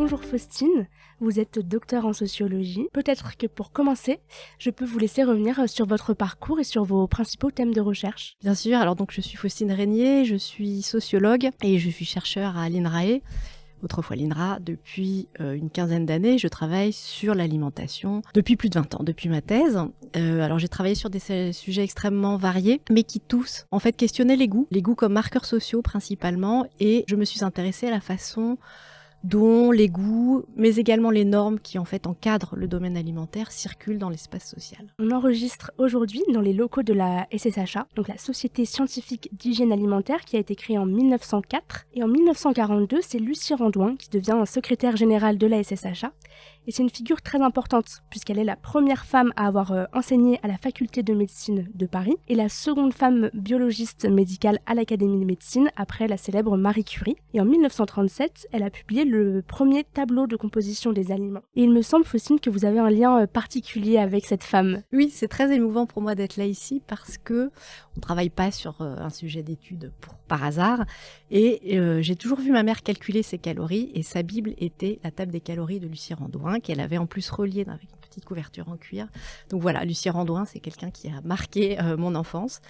Bonjour Faustine, vous êtes docteur en sociologie. Peut-être que pour commencer, je peux vous laisser revenir sur votre parcours et sur vos principaux thèmes de recherche. Bien sûr, alors donc je suis Faustine Régnier, je suis sociologue et je suis chercheur à l'INRAE, autrefois l'INRA. Depuis une quinzaine d'années, je travaille sur l'alimentation depuis plus de 20 ans, depuis ma thèse. Alors j'ai travaillé sur des sujets extrêmement variés, mais qui tous en fait questionnaient les goûts comme marqueurs sociaux principalement, et je me suis intéressée à la façon dont les goûts, mais également les normes qui en fait encadrent le domaine alimentaire, circulent dans l'espace social. On enregistre aujourd'hui dans les locaux de la SSHA, donc la Société scientifique d'hygiène alimentaire, qui a été créée en 1904. Et en 1942, c'est Lucie Randouin qui devient secrétaire générale de la SSHA. Et c'est une figure très importante, puisqu'elle est la première femme à avoir enseigné à la faculté de médecine de Paris et la seconde femme biologiste médicale à l'Académie de médecine, après la célèbre Marie Curie. Et en 1937, elle a publié le premier tableau de composition des aliments. Et il me semble, Faustine, que vous avez un lien particulier avec cette femme. Oui, c'est très émouvant pour moi d'être là ici parce que on ne travaille pas sur un sujet d'étude par hasard. Et j'ai toujours vu ma mère calculer ses calories, et sa Bible était la table des calories de Lucie Randouin, qu'elle avait en plus reliée avec une petite couverture en cuir. Donc voilà, Lucie Randouin, c'est quelqu'un qui a marqué mon enfance.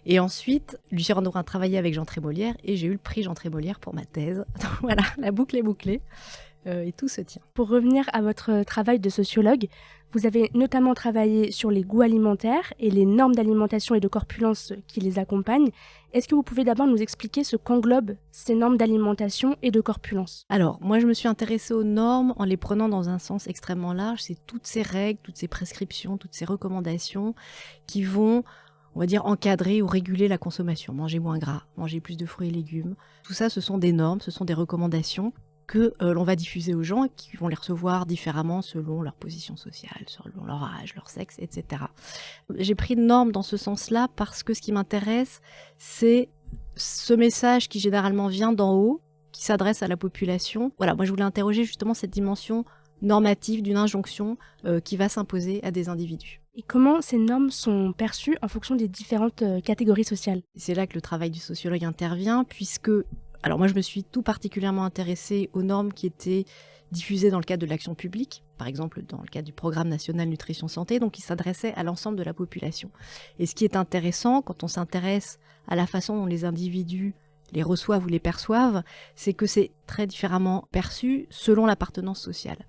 Et ensuite, Lucie Randouin travaillait avec Jean Trémolière, et j'ai eu le prix Jean Trémolière pour ma thèse. Donc voilà, la boucle est bouclée. Et tout se tient. Pour revenir à votre travail de sociologue, vous avez notamment travaillé sur les goûts alimentaires et les normes d'alimentation et de corpulence qui les accompagnent. Est-ce que vous pouvez d'abord nous expliquer ce qu'englobent ces normes d'alimentation et de corpulence ? Alors, moi je me suis intéressée aux normes en les prenant dans un sens extrêmement large. C'est toutes ces règles, toutes ces prescriptions, toutes ces recommandations qui vont, on va dire, encadrer ou réguler la consommation. Manger moins gras, manger plus de fruits et légumes. Tout ça, ce sont des normes, ce sont des recommandations que l'on va diffuser aux gens et qui vont les recevoir différemment selon leur position sociale, selon leur âge, leur sexe, etc. J'ai pris de normes dans ce sens-là parce que ce qui m'intéresse, c'est ce message qui généralement vient d'en haut, qui s'adresse à la population. Voilà, moi je voulais interroger justement cette dimension normative d'une injonction qui va s'imposer à des individus. Et comment ces normes sont perçues en fonction des différentes catégories sociales ? C'est là que le travail du sociologue intervient, puisque alors moi, je me suis tout particulièrement intéressée aux normes qui étaient diffusées dans le cadre de l'action publique, par exemple dans le cadre du programme national nutrition santé, donc qui s'adressait à l'ensemble de la population. Et ce qui est intéressant, quand on s'intéresse à la façon dont les individus les reçoivent ou les perçoivent, c'est que c'est très différemment perçu selon l'appartenance sociale.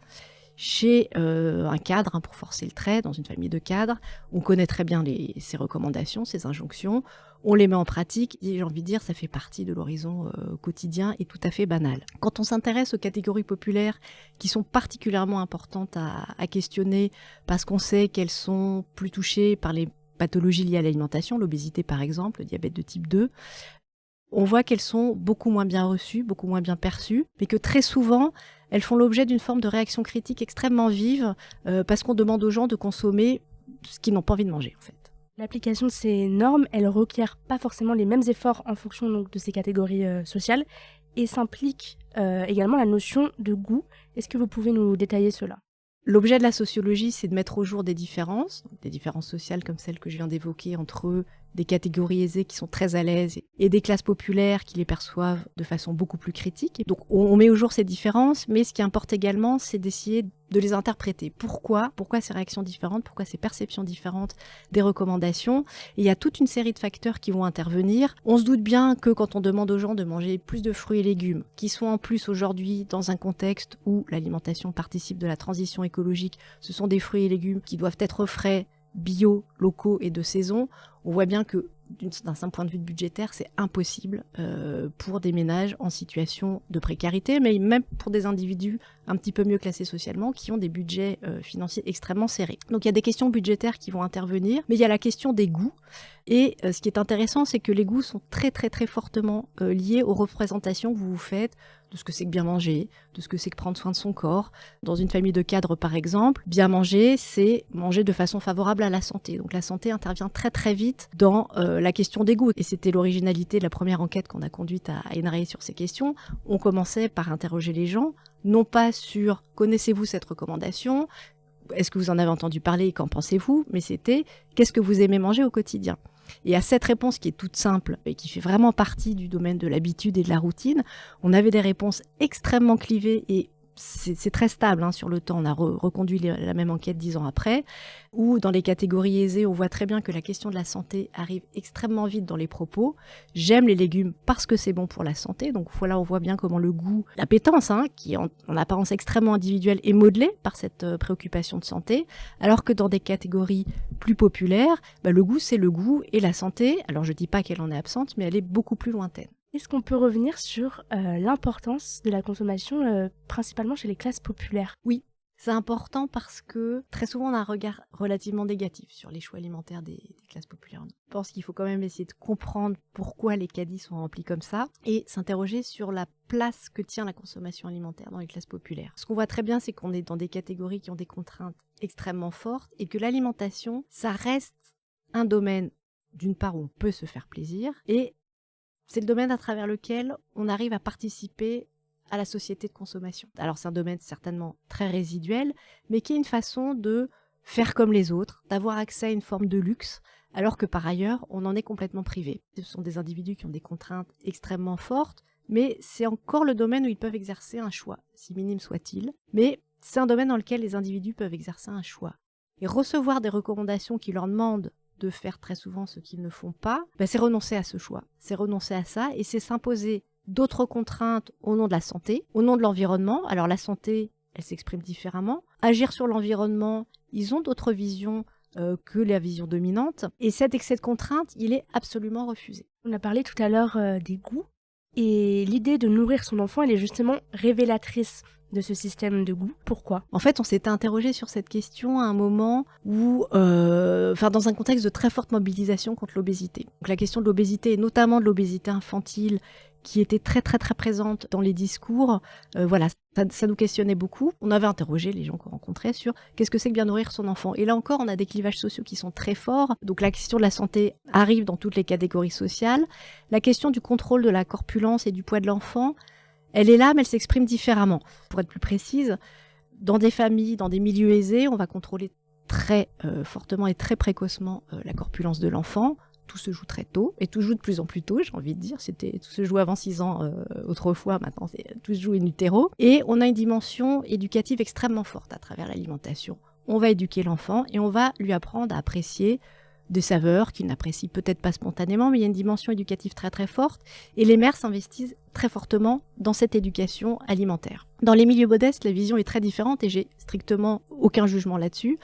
Chez un cadre, pour forcer le trait, dans une famille de cadres, on connaît très bien ces recommandations, ces injonctions, on les met en pratique, et j'ai envie de dire, ça fait partie de l'horizon quotidien et tout à fait banal. Quand on s'intéresse aux catégories populaires qui sont particulièrement importantes à questionner, parce qu'on sait qu'elles sont plus touchées par les pathologies liées à l'alimentation, l'obésité par exemple, le diabète de type 2, on voit qu'elles sont beaucoup moins bien reçues, beaucoup moins bien perçues, mais que très souvent, elles font l'objet d'une forme de réaction critique extrêmement vive parce qu'on demande aux gens de consommer ce qu'ils n'ont pas envie de manger, en fait. L'application de ces normes, elle ne requiert pas forcément les mêmes efforts en fonction donc, de ces catégories sociales et s'implique également la notion de goût. Est-ce que vous pouvez nous détailler cela ? L'objet de la sociologie, c'est de mettre au jour des différences sociales comme celles que je viens d'évoquer entre des catégories aisées qui sont très à l'aise et des classes populaires qui les perçoivent de façon beaucoup plus critique. Et donc on met au jour ces différences, mais ce qui importe également, c'est d'essayer de les interpréter. Pourquoi ces réactions différentes, pourquoi ces perceptions différentes des recommandations ? Et il y a toute une série de facteurs qui vont intervenir. On se doute bien que quand on demande aux gens de manger plus de fruits et légumes, qui sont en plus aujourd'hui dans un contexte où l'alimentation participe de la transition écologique, ce sont des fruits et légumes qui doivent être frais, bio, locaux et de saison, on voit bien que d'un simple point de vue budgétaire, c'est impossible pour des ménages en situation de précarité, mais même pour des individus un petit peu mieux classés socialement, qui ont des budgets financiers extrêmement serrés. Donc il y a des questions budgétaires qui vont intervenir, mais il y a la question des goûts. Et ce qui est intéressant, c'est que les goûts sont très très très fortement liés aux représentations que vous vous faites de ce que c'est que bien manger, de ce que c'est que prendre soin de son corps. Dans une famille de cadres, par exemple, bien manger, c'est manger de façon favorable à la santé. Donc la santé intervient très très vite dans la question des goûts. Et c'était l'originalité de la première enquête qu'on a conduite à INRAE sur ces questions. On commençait par interroger les gens, non pas sur « connaissez-vous cette recommandation ?» Est-ce que vous en avez entendu parler et qu'en pensez-vous ? Mais c'était « qu'est-ce que vous aimez manger au quotidien ?» Et à cette réponse qui est toute simple et qui fait vraiment partie du domaine de l'habitude et de la routine, on avait des réponses extrêmement clivées et c'est très stable hein, sur le temps. On a reconduit la même enquête 10 ans après, où dans les catégories aisées, on voit très bien que la question de la santé arrive extrêmement vite dans les propos. J'aime les légumes parce que c'est bon pour la santé. Donc voilà, on voit bien comment le goût, l'appétence, hein, qui est en apparence extrêmement individuelle, est modelée par cette préoccupation de santé, alors que dans des catégories plus populaires, le goût, c'est le goût, et la santé, alors je dis pas qu'elle en est absente, mais elle est beaucoup plus lointaine. Est-ce qu'on peut revenir sur l'importance de la consommation, principalement chez les classes populaires ? Oui, c'est important parce que très souvent on a un regard relativement négatif sur les choix alimentaires des classes populaires. Je pense qu'il faut quand même essayer de comprendre pourquoi les caddies sont remplis comme ça et s'interroger sur la place que tient la consommation alimentaire dans les classes populaires. Ce qu'on voit très bien, c'est qu'on est dans des catégories qui ont des contraintes extrêmement fortes et que l'alimentation, ça reste un domaine, d'une part, où on peut se faire plaisir, et c'est le domaine à travers lequel on arrive à participer à la société de consommation. Alors c'est un domaine certainement très résiduel, mais qui est une façon de faire comme les autres, d'avoir accès à une forme de luxe, alors que par ailleurs, on en est complètement privé. Ce sont des individus qui ont des contraintes extrêmement fortes, mais c'est encore le domaine où ils peuvent exercer un choix, si minime soit-il. Mais c'est un domaine dans lequel les individus peuvent exercer un choix. Et recevoir des recommandations qui leur demandent de faire très souvent ce qu'ils ne font pas, c'est renoncer à ce choix, c'est renoncer à ça, et c'est s'imposer d'autres contraintes au nom de la santé, au nom de l'environnement. Alors la santé, elle s'exprime différemment. Agir sur l'environnement, ils ont d'autres visions que la vision dominante, et cet excès de contraintes, il est absolument refusé. On a parlé tout à l'heure des goûts, et l'idée de nourrir son enfant, elle est justement révélatrice de ce système de goût. Pourquoi ? En fait, on s'était interrogé sur cette question à un moment où, dans un contexte de très forte mobilisation contre l'obésité. Donc la question de l'obésité, et notamment de l'obésité infantile, qui était très très très présente dans les discours, ça nous questionnait beaucoup. On avait interrogé les gens qu'on rencontrait sur qu'est-ce que c'est que bien nourrir son enfant. Et là encore, on a des clivages sociaux qui sont très forts. Donc la question de la santé arrive dans toutes les catégories sociales. La question du contrôle de la corpulence et du poids de l'enfant, elle est là, mais elle s'exprime différemment. Pour être plus précise, dans des familles, dans des milieux aisés, on va contrôler très fortement et très précocement la corpulence de l'enfant. Tout se joue très tôt, et tout se joue de plus en plus tôt, j'ai envie de dire. Tout se joue avant 6 ans autrefois, maintenant tout se joue in utero. Et on a une dimension éducative extrêmement forte à travers l'alimentation. On va éduquer l'enfant et on va lui apprendre à apprécier des saveurs qu'il n'apprécie peut-être pas spontanément, mais il y a une dimension éducative très très forte, et les mères s'investissent très fortement dans cette éducation alimentaire. Dans les milieux modestes, la vision est très différente, et j'ai strictement aucun jugement là-dessus.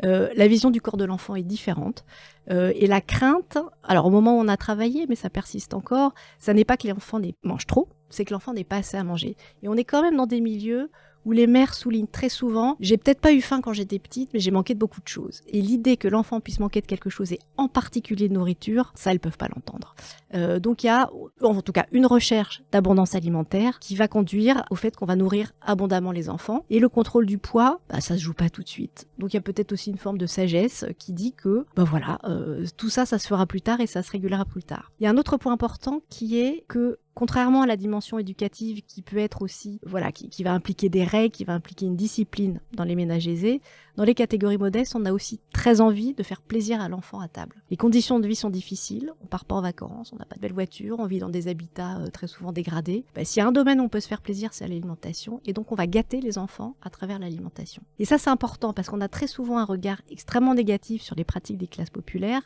La vision du corps de l'enfant est différente, et la crainte, alors au moment où on a travaillé, mais ça persiste encore, ça n'est pas que l'enfant mange trop, c'est que l'enfant n'ait pas assez à manger. Et on est quand même dans des milieux où les mères soulignent très souvent « j'ai peut-être pas eu faim quand j'étais petite, mais j'ai manqué de beaucoup de choses ». Et l'idée que l'enfant puisse manquer de quelque chose, et en particulier de nourriture, ça, elles peuvent pas l'entendre. Donc il y a, en tout cas, une recherche d'abondance alimentaire qui va conduire au fait qu'on va nourrir abondamment les enfants. Et le contrôle du poids, ça se joue pas tout de suite. Donc il y a peut-être aussi une forme de sagesse qui dit que, tout ça, ça se fera plus tard et ça se régulera plus tard. Il y a un autre point important qui est que, contrairement à la dimension éducative qui peut être aussi, qui va impliquer des règles, qui va impliquer une discipline dans les ménages aisés, dans les catégories modestes, on a aussi très envie de faire plaisir à l'enfant à table. Les conditions de vie sont difficiles, on part pas en vacances, on n'a pas de belle voiture, on vit dans des habitats très souvent dégradés. S'il y a un domaine où on peut se faire plaisir, c'est à l'alimentation, et donc on va gâter les enfants à travers l'alimentation. Et ça, c'est important, parce qu'on a très souvent un regard extrêmement négatif sur les pratiques des classes populaires,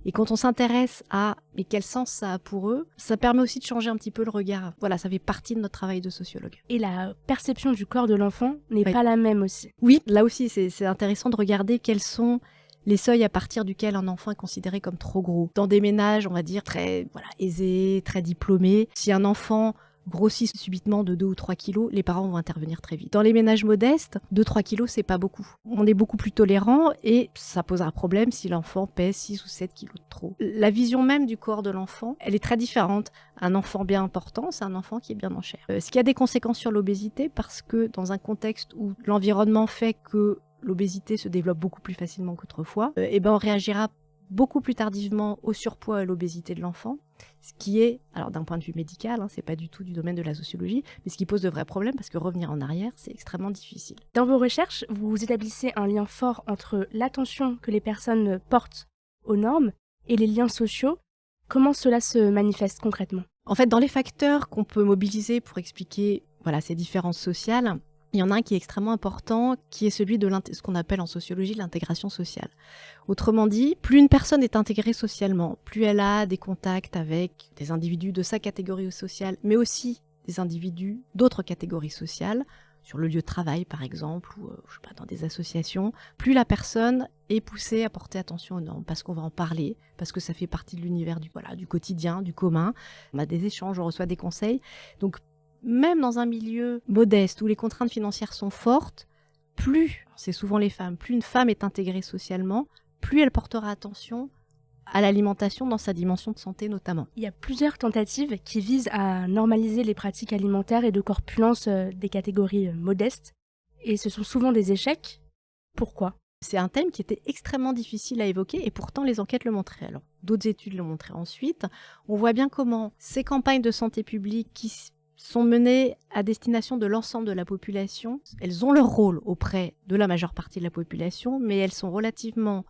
et quand on s'intéresse à mais quel sens ça a pour eux, ça permet aussi de changer un petit peu le regard. Voilà, ça fait partie de notre travail de sociologue. Et la perception du corps de l'enfant n'est pas la même aussi. Oui, là aussi, c'est intéressant de regarder quels sont les seuils à partir duquel un enfant est considéré comme trop gros. Dans des ménages, on va dire, très aisés, très diplômés, si un enfant grossit subitement de 2 ou 3 kilos, les parents vont intervenir très vite. Dans les ménages modestes, 2-3 kilos, c'est pas beaucoup. On est beaucoup plus tolérant, et ça posera un problème si l'enfant pèse 6 ou 7 kilos de trop. La vision même du corps de l'enfant, elle est très différente. Un enfant bien important, c'est un enfant qui est bien en chair. Ce qui a des conséquences sur l'obésité, parce que dans un contexte où l'environnement fait que l'obésité se développe beaucoup plus facilement qu'autrefois, on réagira beaucoup plus tardivement au surpoids et à l'obésité de l'enfant, ce qui est, alors d'un point de vue médical, c'est pas du tout du domaine de la sociologie, mais ce qui pose de vrais problèmes, parce que revenir en arrière, c'est extrêmement difficile. Dans vos recherches, vous établissez un lien fort entre l'attention que les personnes portent aux normes et les liens sociaux. Comment cela se manifeste concrètement ? En fait, dans les facteurs qu'on peut mobiliser pour expliquer ces différences sociales, Il y en a un qui est extrêmement important, qui est celui de ce qu'on appelle en sociologie l'intégration sociale. Autrement dit, plus une personne est intégrée socialement, plus elle a des contacts avec des individus de sa catégorie sociale, mais aussi des individus d'autres catégories sociales, sur le lieu de travail par exemple, ou je sais pas, dans des associations, plus la personne est poussée à porter attention aux normes, parce qu'on va en parler, parce que ça fait partie de l'univers du quotidien, du commun. On a des échanges, on reçoit des conseils. Donc, même dans un milieu modeste où les contraintes financières sont fortes, plus, c'est souvent les femmes, plus une femme est intégrée socialement, plus elle portera attention à l'alimentation dans sa dimension de santé notamment. Il y a plusieurs tentatives qui visent à normaliser les pratiques alimentaires et de corpulence des catégories modestes. Et ce sont souvent des échecs. Pourquoi ? C'est un thème qui était extrêmement difficile à évoquer et pourtant les enquêtes le montraient. Alors, d'autres études le montraient ensuite. On voit bien comment ces campagnes de santé publique qui sont menées à destination de l'ensemble de la population, elles ont leur rôle auprès de la majeure partie de la population, mais elles sont relativement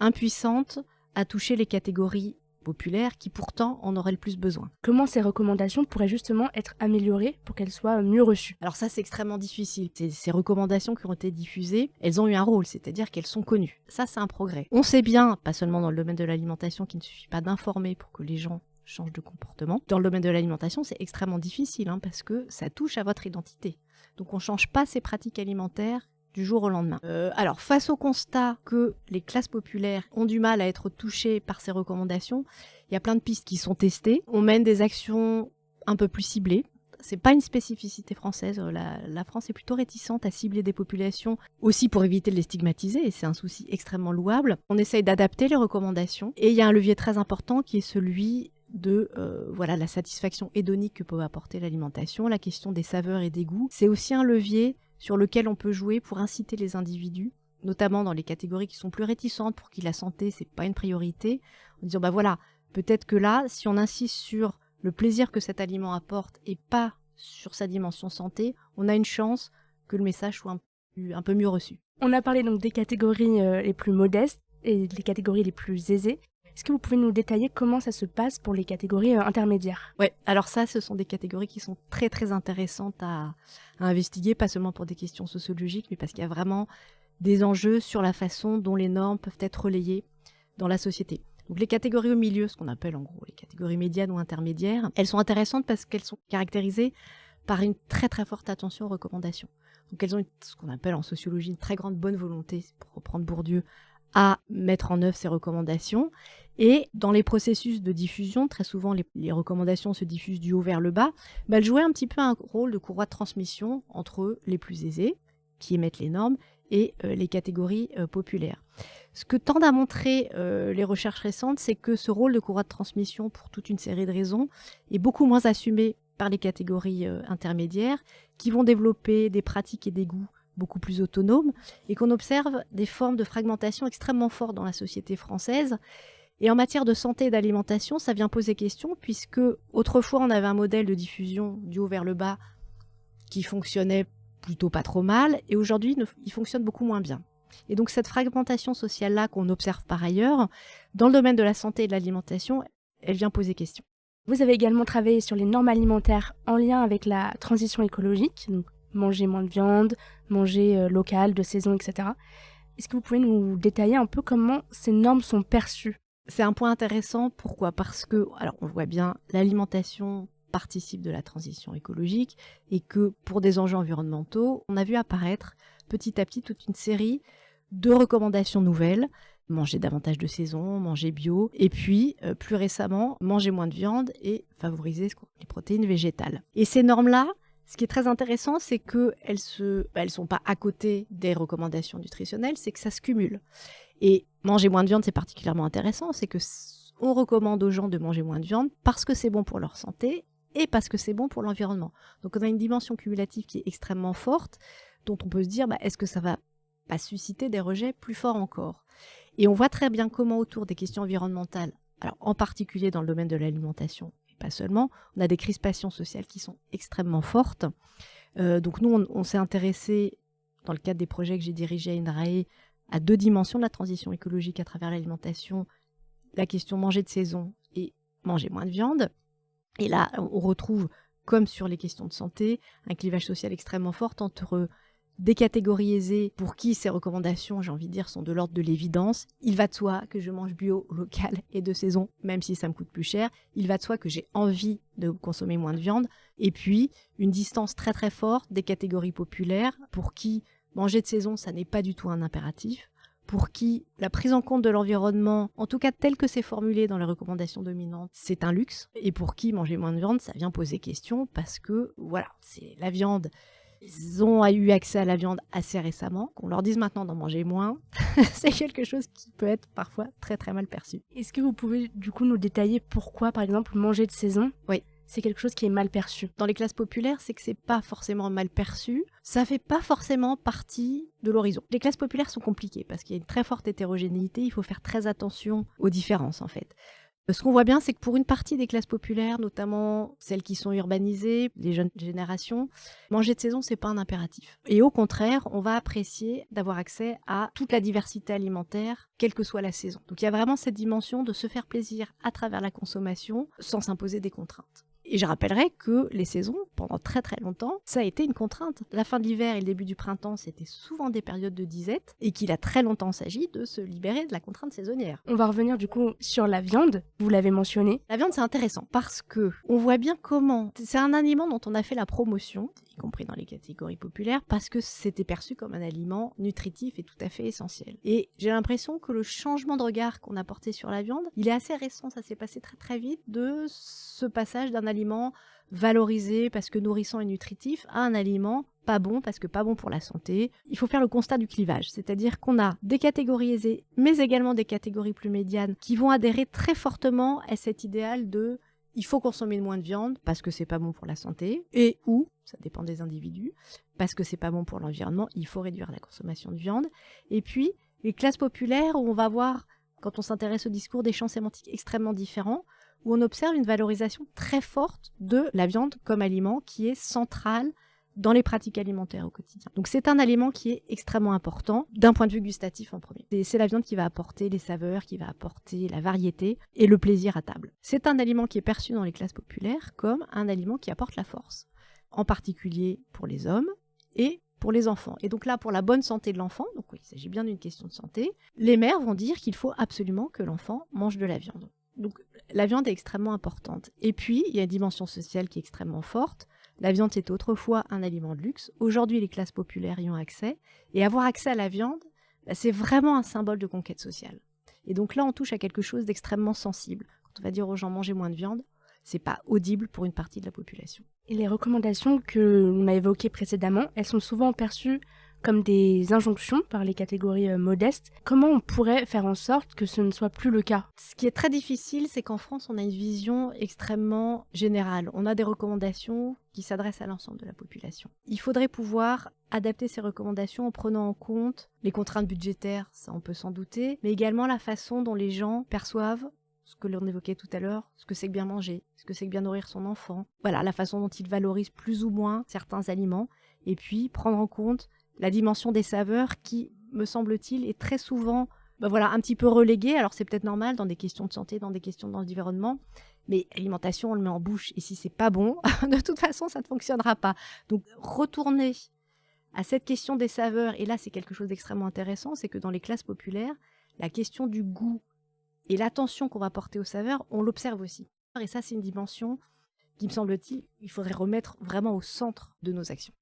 impuissantes à toucher les catégories populaires qui pourtant en auraient le plus besoin. Comment ces recommandations pourraient justement être améliorées pour qu'elles soient mieux reçues ? Alors ça, c'est extrêmement difficile. Ces recommandations qui ont été diffusées, elles ont eu un rôle, c'est-à-dire qu'elles sont connues. Ça, c'est un progrès. On sait bien, pas seulement dans le domaine de l'alimentation, qu'il ne suffit pas d'informer pour que les gens changent de comportement. Dans le domaine de l'alimentation, c'est extrêmement difficile parce que ça touche à votre identité. Donc on ne change pas ses pratiques alimentaires du jour au lendemain. Alors, face au constat que les classes populaires ont du mal à être touchées par ces recommandations, il y a plein de pistes qui sont testées. On mène des actions un peu plus ciblées. C'est pas une spécificité française. La France est plutôt réticente à cibler des populations, aussi pour éviter de les stigmatiser, et c'est un souci extrêmement louable. On essaye d'adapter les recommandations, et il y a un levier très important qui est celui de la satisfaction hédonique que peut apporter l'alimentation, la question des saveurs et des goûts. C'est aussi un levier sur lequel on peut jouer pour inciter les individus, notamment dans les catégories qui sont plus réticentes, pour qui la santé, c'est pas une priorité, en disant peut-être que là, si on insiste sur le plaisir que cet aliment apporte et pas sur sa dimension santé, on a une chance que le message soit un peu mieux reçu. On a parlé donc des catégories les plus modestes et des catégories les plus aisées. Est-ce que vous pouvez nous détailler comment ça se passe pour les catégories intermédiaires ? Oui, alors ça, ce sont des catégories qui sont très très intéressantes à investiguer, pas seulement pour des questions sociologiques, mais parce qu'il y a vraiment des enjeux sur la façon dont les normes peuvent être relayées dans la société. Donc les catégories au milieu, ce qu'on appelle en gros les catégories médianes ou intermédiaires, elles sont intéressantes parce qu'elles sont caractérisées par une très très forte attention aux recommandations. Donc elles ont ce qu'on appelle en sociologie une très grande bonne volonté, pour reprendre Bourdieu, à mettre en œuvre ces recommandations. Et dans les processus de diffusion, très souvent les recommandations se diffusent du haut vers le bas, elles jouaient un petit peu un rôle de courroie de transmission entre les plus aisés, qui émettent les normes, et les catégories populaires. Ce que tendent à montrer les recherches récentes, c'est que ce rôle de courroie de transmission, pour toute une série de raisons, est beaucoup moins assumé par les catégories intermédiaires, qui vont développer des pratiques et des goûts beaucoup plus autonomes, et qu'on observe des formes de fragmentation extrêmement fortes dans la société française. Et en matière de santé et d'alimentation, ça vient poser question, puisque autrefois on avait un modèle de diffusion du haut vers le bas qui fonctionnait plutôt pas trop mal, et aujourd'hui il fonctionne beaucoup moins bien. Et donc cette fragmentation sociale-là qu'on observe par ailleurs, dans le domaine de la santé et de l'alimentation, elle vient poser question. Vous avez également travaillé sur les normes alimentaires en lien avec la transition écologique, donc manger moins de viande, manger local, de saison, etc. Est-ce que vous pouvez nous détailler un peu comment ces normes sont perçues ? C'est un point intéressant. Pourquoi ? Parce que, alors on le voit bien, l'alimentation participe de la transition écologique et que pour des enjeux environnementaux, on a vu apparaître petit à petit toute une série de recommandations nouvelles. Manger davantage de saison, manger bio, et puis plus récemment, manger moins de viande et favoriser les protéines végétales. Et ces normes-là, ce qui est très intéressant, c'est qu'elles elles sont pas à côté des recommandations nutritionnelles, c'est que ça se cumule. Et manger moins de viande, c'est particulièrement intéressant, c'est que on recommande aux gens de manger moins de viande parce que c'est bon pour leur santé et parce que c'est bon pour l'environnement. Donc on a une dimension cumulative qui est extrêmement forte, dont on peut se dire, est-ce que ça va pas susciter des rejets plus forts encore ? Et on voit très bien comment autour des questions environnementales, alors en particulier dans le domaine de l'alimentation, et pas seulement, on a des crispations sociales qui sont extrêmement fortes. Donc nous, on s'est intéressé, dans le cadre des projets que j'ai dirigés à INRAE, à deux dimensions de la transition écologique à travers l'alimentation, la question manger de saison et manger moins de viande. Et là, on retrouve comme sur les questions de santé, un clivage social extrêmement fort entre des catégories aisées pour qui ces recommandations, j'ai envie de dire, sont de l'ordre de l'évidence. Il va de soi que je mange bio, local et de saison, même si ça me coûte plus cher. Il va de soi que j'ai envie de consommer moins de viande. Et puis, une distance très très forte des catégories populaires pour qui manger de saison, ça n'est pas du tout un impératif. Pour qui la prise en compte de l'environnement, en tout cas tel que c'est formulé dans les recommandations dominantes, c'est un luxe. Et pour qui manger moins de viande, ça vient poser question parce que, voilà, c'est la viande. Ils ont eu accès à la viande assez récemment. Qu'on leur dise maintenant d'en manger moins, c'est quelque chose qui peut être parfois très très mal perçu. Est-ce que vous pouvez du coup nous détailler pourquoi, par exemple, manger de saison, oui, c'est quelque chose qui est mal perçu? Dans les classes populaires, c'est que c'est pas forcément mal perçu. Ça fait pas forcément partie de l'horizon. Les classes populaires sont compliquées parce qu'il y a une très forte hétérogénéité. Il faut faire très attention aux différences en fait. Ce qu'on voit bien, c'est que pour une partie des classes populaires, notamment celles qui sont urbanisées, les jeunes générations, manger de saison, c'est pas un impératif. Et au contraire, on va apprécier d'avoir accès à toute la diversité alimentaire, quelle que soit la saison. Donc il y a vraiment cette dimension de se faire plaisir à travers la consommation sans s'imposer des contraintes. Et je rappellerai que les saisons, pendant très très longtemps, ça a été une contrainte. La fin de l'hiver et le début du printemps, c'était souvent des périodes de disette et qu'il a très longtemps s'agi de se libérer de la contrainte saisonnière. On va revenir du coup sur la viande, vous l'avez mentionné. La viande, c'est intéressant parce que on voit bien comment... C'est un aliment dont on a fait la promotion, y compris dans les catégories populaires, parce que c'était perçu comme un aliment nutritif et tout à fait essentiel. Et j'ai l'impression que le changement de regard qu'on a porté sur la viande, il est assez récent, ça s'est passé très très vite, de ce passage d'un aliment valorisé parce que nourrissant et nutritif à un aliment pas bon parce que pas bon pour la santé. Il faut faire le constat du clivage, c'est-à-dire qu'on a des catégories aisées, mais également des catégories plus médianes qui vont adhérer très fortement à cet idéal de il faut consommer moins de viande parce que c'est pas bon pour la santé et ou, ça dépend des individus, parce que c'est pas bon pour l'environnement, il faut réduire la consommation de viande. Et puis, les classes populaires où on va voir, quand on s'intéresse au discours, des champs sémantiques extrêmement différents, où on observe une valorisation très forte de la viande comme aliment qui est centrale dans les pratiques alimentaires au quotidien. Donc c'est un aliment qui est extrêmement important d'un point de vue gustatif en premier. C'est la viande qui va apporter les saveurs, qui va apporter la variété et le plaisir à table. C'est un aliment qui est perçu dans les classes populaires comme un aliment qui apporte la force, en particulier pour les hommes et pour les enfants. Et donc là, pour la bonne santé de l'enfant, donc oui, il s'agit bien d'une question de santé, les mères vont dire qu'il faut absolument que l'enfant mange de la viande. Donc la viande est extrêmement importante. Et puis, il y a une dimension sociale qui est extrêmement forte. La viande, c'était autrefois un aliment de luxe. Aujourd'hui, les classes populaires y ont accès. Et avoir accès à la viande, c'est vraiment un symbole de conquête sociale. Et donc là, on touche à quelque chose d'extrêmement sensible. Quand on va dire aux gens mangez moins de viande, c'est pas audible pour une partie de la population. Et les recommandations que l'on a évoquées précédemment, elles sont souvent perçues comme des injonctions par les catégories modestes. Comment on pourrait faire en sorte que ce ne soit plus le cas? Ce qui est très difficile, c'est qu'en France, on a une vision extrêmement générale. On a des recommandations qui s'adressent à l'ensemble de la population. Il faudrait pouvoir adapter ces recommandations en prenant en compte les contraintes budgétaires, ça on peut s'en douter, mais également la façon dont les gens perçoivent ce que l'on évoquait tout à l'heure, ce que c'est que bien manger, ce que c'est que bien nourrir son enfant. Voilà, la façon dont ils valorisent plus ou moins certains aliments, et puis prendre en compte la dimension des saveurs qui, me semble-t-il, est très souvent un petit peu reléguée. Alors c'est peut-être normal dans des questions de santé, dans des questions d'environnement, mais l'alimentation, on le met en bouche, et si c'est pas bon, de toute façon, ça ne fonctionnera pas. Donc retourner à cette question des saveurs, et là c'est quelque chose d'extrêmement intéressant, c'est que dans les classes populaires, la question du goût et l'attention qu'on va porter aux saveurs, on l'observe aussi. Et ça, c'est une dimension qui, me semble-t-il, il faudrait remettre vraiment au centre de nos actions.